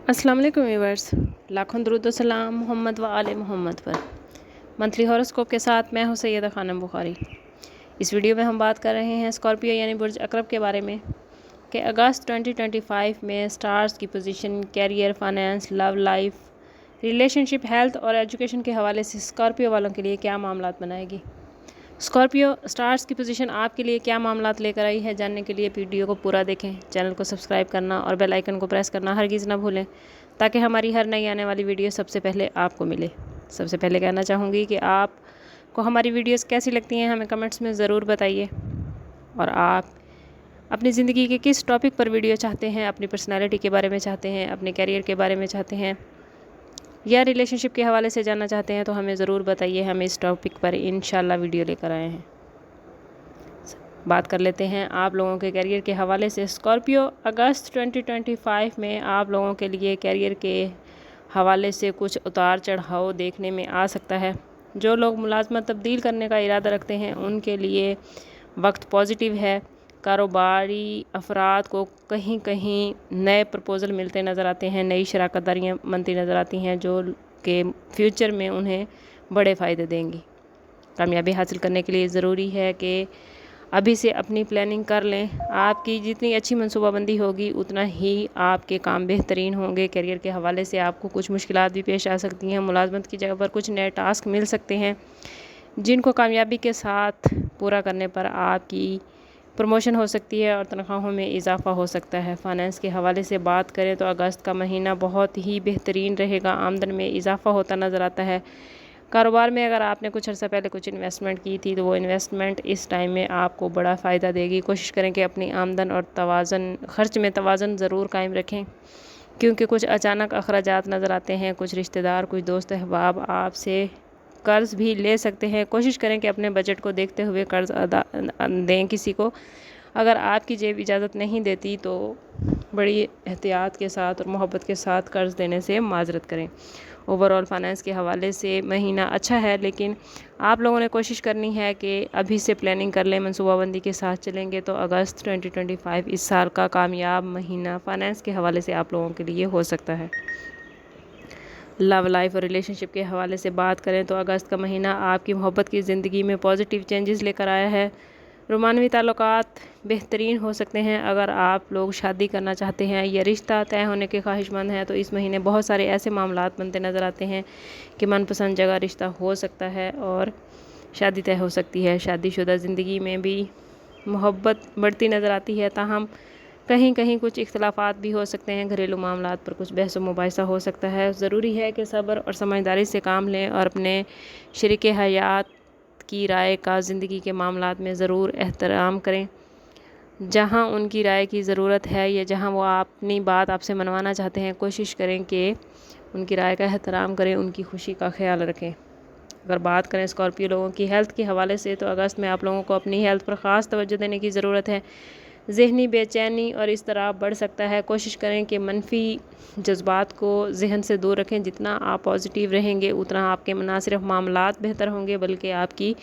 अस्सलाम वालेकुम व्यूअर्स, लाखों दरूद व सलाम मोहम्मद व आले मोहम्मद पर। मंथली हॉरोस्कोप के साथ मैं हूं सैयदा खानम बुखारी। इस वीडियो में हम बात कर रहे हैं स्कॉर्पियो यानी बुर्ज अकरब के बारे में कि अगस्त 2025 में स्टार्स की position, career, finance, love life, relationship, health और एजुकेशन के हवाले से स्कॉर्पियो वालों के लिए क्या मामलात बनाएगी। स्कॉर्पियो स्टार्स की पोजीशन आपके लिए क्या मामलात लेकर आई है, जानने के लिए वीडियो को पूरा देखें। चैनल को सब्सक्राइब करना और बेल आइकन को प्रेस करना हरगिज़ ना भूलें, ताकि हमारी हर नई आने वाली वीडियो सबसे पहले आपको मिले। सबसे पहले कहना चाहूँगी कि आपको हमारी वीडियोस कैसी लगती हैं हमें कमेंट्स में ज़रूर बताइए, और आप अपनी ज़िंदगी के किस टॉपिक पर वीडियो चाहते हैं, अपनी पर्सनैलिटी के बारे में चाहते हैं, अपने कैरियर के बारे में चाहते हैं या रिलेशनशिप के हवाले से जानना चाहते हैं, तो हमें ज़रूर बताइए। हम इस टॉपिक पर इंशाल्लाह वीडियो लेकर आए हैं। बात कर लेते हैं आप लोगों के कैरियर के हवाले से। स्कॉर्पियो अगस्त 2025 में आप लोगों के लिए कैरियर के हवाले से कुछ उतार चढ़ाव देखने में आ सकता है। जो लोग मुलाजमत तब्दील करने का इरादा रखते हैं उनके लिए वक्त पॉजिटिव है। कारोबारी अफराद को कहीं कहीं नए प्रपोज़ल मिलते नज़र आते हैं, नई शराकत दारियाँ बनती नज़र आती हैं जो कि फ्यूचर में उन्हें बड़े फ़ायदे देंगी। कामयाबी हासिल करने के लिए ज़रूरी है कि अभी से अपनी प्लानिंग कर लें। आपकी जितनी अच्छी मनसूबाबंदी होगी उतना ही आपके काम बेहतरीन होंगे। करियर के हवाले से आपको कुछ मुश्किलात भी पेश आ सकती हैं। मुलाजमत की जगह पर कुछ नए टास्क मिल सकते हैं जिनको कामयाबी के साथ पूरा करने पर आपकी प्रमोशन हो सकती है और तनख्वाहों में इजाफा हो सकता है। फाइनेंस के हवाले से बात करें तो अगस्त का महीना बहुत ही बेहतरीन रहेगा। आमदन में इजाफा होता नज़र आता है। कारोबार में अगर आपने कुछ अर्सा पहले कुछ इन्वेस्टमेंट की थी तो वो इन्वेस्टमेंट इस टाइम में आपको बड़ा फ़ायदा देगी। कोशिश करें कि अपनी आमदन और खर्च में तवाज़न ज़रूर कायम रखें, क्योंकि कुछ अचानक अखराजात नज़र आते हैं। कुछ रिश्तेदार, कुछ दोस्त अहबाब आपसे कर्ज़ भी ले सकते हैं। कोशिश करें कि अपने बजट को देखते हुए कर्ज़ अदा दें किसी को। अगर आपकी जेब इजाज़त नहीं देती तो बड़ी एहतियात के साथ और मोहब्बत के साथ कर्ज़ देने से माजरत करें। ओवरऑल फाइनेंस के हवाले से महीना अच्छा है, लेकिन आप लोगों ने कोशिश करनी है कि अभी से प्लानिंग कर लें। मनसूबाबंदी के साथ चलेंगे तो अगस्त 2025 इस साल का कामयाब महीना फाइनेंस के हवाले से आप लोगों के लिए हो सकता है। लव लाइफ और रिलेशनशिप के हवाले से बात करें तो अगस्त का महीना आपकी मोहब्बत की ज़िंदगी में पॉजिटिव चेंजेस लेकर आया है। रोमानवी ताल्लुकात बेहतरीन हो सकते हैं। अगर आप लोग शादी करना चाहते हैं या रिश्ता तय होने के ख्वाहिशमंद हैं तो इस महीने बहुत सारे ऐसे मामलात बनते नज़र आते हैं कि मनपसंद जगह रिश्ता हो सकता है और शादी तय हो सकती है। शादीशुदा ज़िंदगी में भी मोहब्बत बढ़ती नज़र आती है, ताहम कहीं कहीं कुछ इख्तलाफात भी हो सकते हैं। घरेलू मामलात पर कुछ बहस व मुबाहिसा हो सकता है। ज़रूरी है कि सब्र और समझदारी से काम लें और अपने शरीके हयात की राय का ज़िंदगी के मामलात में ज़रूर एहतराम करें। जहां उनकी राय की ज़रूरत है या जहां वो अपनी बात आपसे मनवाना चाहते हैं, कोशिश करें कि उनकी राय का एहतराम करें, उनकी खुशी का ख्याल रखें। अगर बात करें स्कॉर्पियो लोगों की हेल्थ के हवाले से तो अगस्त में आप लोगों को अपनी हेल्थ पर ख़ास तवज्जो देने की ज़रूरत है। ज़हनी बेचैनी और इज़्तिराब बढ़ सकता है। कोशिश करें कि मनफी जज्बात को जहन से दूर रखें। जितना आप पॉजिटिव रहेंगे उतना आपके न सिर्फ मामलात बेहतर होंगे बल्कि आपकी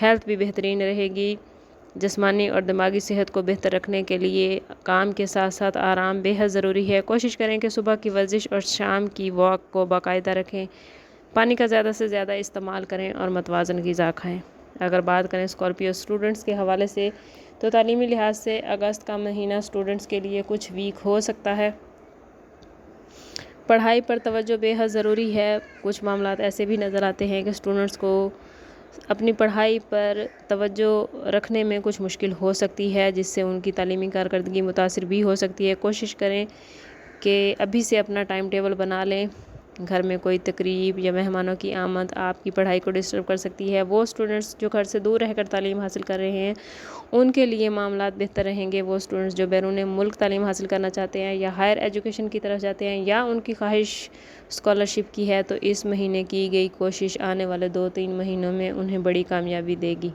हेल्थ भी बेहतरीन रहेगी। जिस्मानी और दिमागी सेहत को बेहतर रखने के लिए काम के साथ साथ आराम बेहद ज़रूरी है। कोशिश करें कि सुबह की वर्जिश और शाम की वॉक को बाकायदा रखें। पानी का ज़्यादा से ज़्यादा इस्तेमाल करें और मतवाज़न ग़िज़ा खाएँ। अगर बात करें स्कॉर्पियो स्टूडेंट्स के हवाले से तो तालीमी लिहाज से अगस्त का महीना स्टूडेंट्स के लिए कुछ वीक हो सकता है। पढ़ाई पर तवज्जो बेहद ज़रूरी है। कुछ मामलात ऐसे भी नज़र आते हैं कि स्टूडेंट्स को अपनी पढ़ाई पर तवज्जो रखने में कुछ मुश्किल हो सकती है, जिससे उनकी तालीमी कारकर्दगी मुतासिर भी हो सकती है। कोशिश करें कि अभी से अपना टाइम टेबल बना लें। घर में कोई तकरीब या मेहमानों की आमद आपकी पढ़ाई को डिस्टर्ब कर सकती है। वो स्टूडेंट्स जो घर से दूर रहकर तालीम हासिल कर रहे हैं उनके लिए मामलात बेहतर रहेंगे। वो स्टूडेंट्स जो बैरून मुल्क तालीम हासिल करना चाहते हैं या हायर एजुकेशन की तरफ जाते हैं या उनकी ख्वाहिश स्कॉलरशिप की है, तो इस महीने की गई कोशिश आने वाले 2-3 महीनों में उन्हें बड़ी कामयाबी देगी।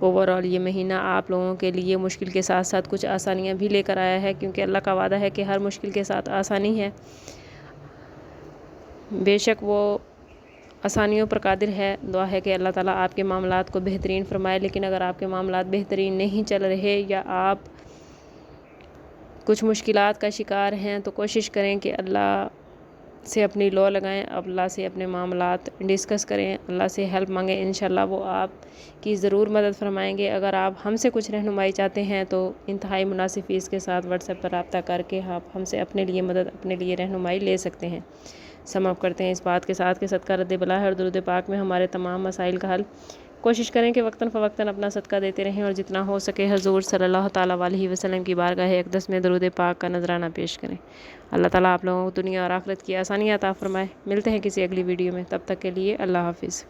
ओवरऑल ये महीना आप लोगों के लिए मुश्किल के साथ साथ कुछ आसानियाँ भी लेकर आया है, क्योंकि अल्लाह का वादा है कि हर मुश्किल के साथ आसानी है। बेशक वो आसानियों पर कादिर है। दुआ है कि अल्लाह ताला आपके मामलात को बेहतरीन फरमाए। लेकिन अगर आपके मामलात बेहतरीन नहीं चल रहे या आप कुछ मुश्किलात का शिकार हैं तो कोशिश करें कि अल्लाह سے اپنی لو لگائیں، اللہ سے اپنے معاملات ڈسکس کریں، اللہ سے ہیلپ مانگیں، انشاءاللہ وہ آپ کی ضرور مدد فرمائیں گے۔ اگر آپ ہم سے کچھ رہنمائی چاہتے ہیں تو انتہائی مناسب فیس کے ساتھ واٹس ایپ پر رابطہ کر کے آپ ہم سے اپنے لیے مدد، اپنے لیے رہنمائی لے سکتے ہیں۔ سم اپ کرتے ہیں اس بات کے ساتھ کہ صدقہ رد بلا ہے اور درود پاک میں ہمارے تمام مسائل کا حل۔ کوشش کریں کہ وقتاً فوقتاً اپنا صدقہ دیتے رہیں اور جتنا ہو سکے حضور صلی اللہ تعالیٰ علیہ وسلم کی بارگاہ اقدس میں درود پاک کا نذرانہ پیش کریں۔ اللہ تعالیٰ آپ لوگوں کو دنیا اور آخرت کی آسانیاں عطا فرمائے۔ ملتے ہیں کسی اگلی ویڈیو میں، تب تک کے لیے اللہ حافظ۔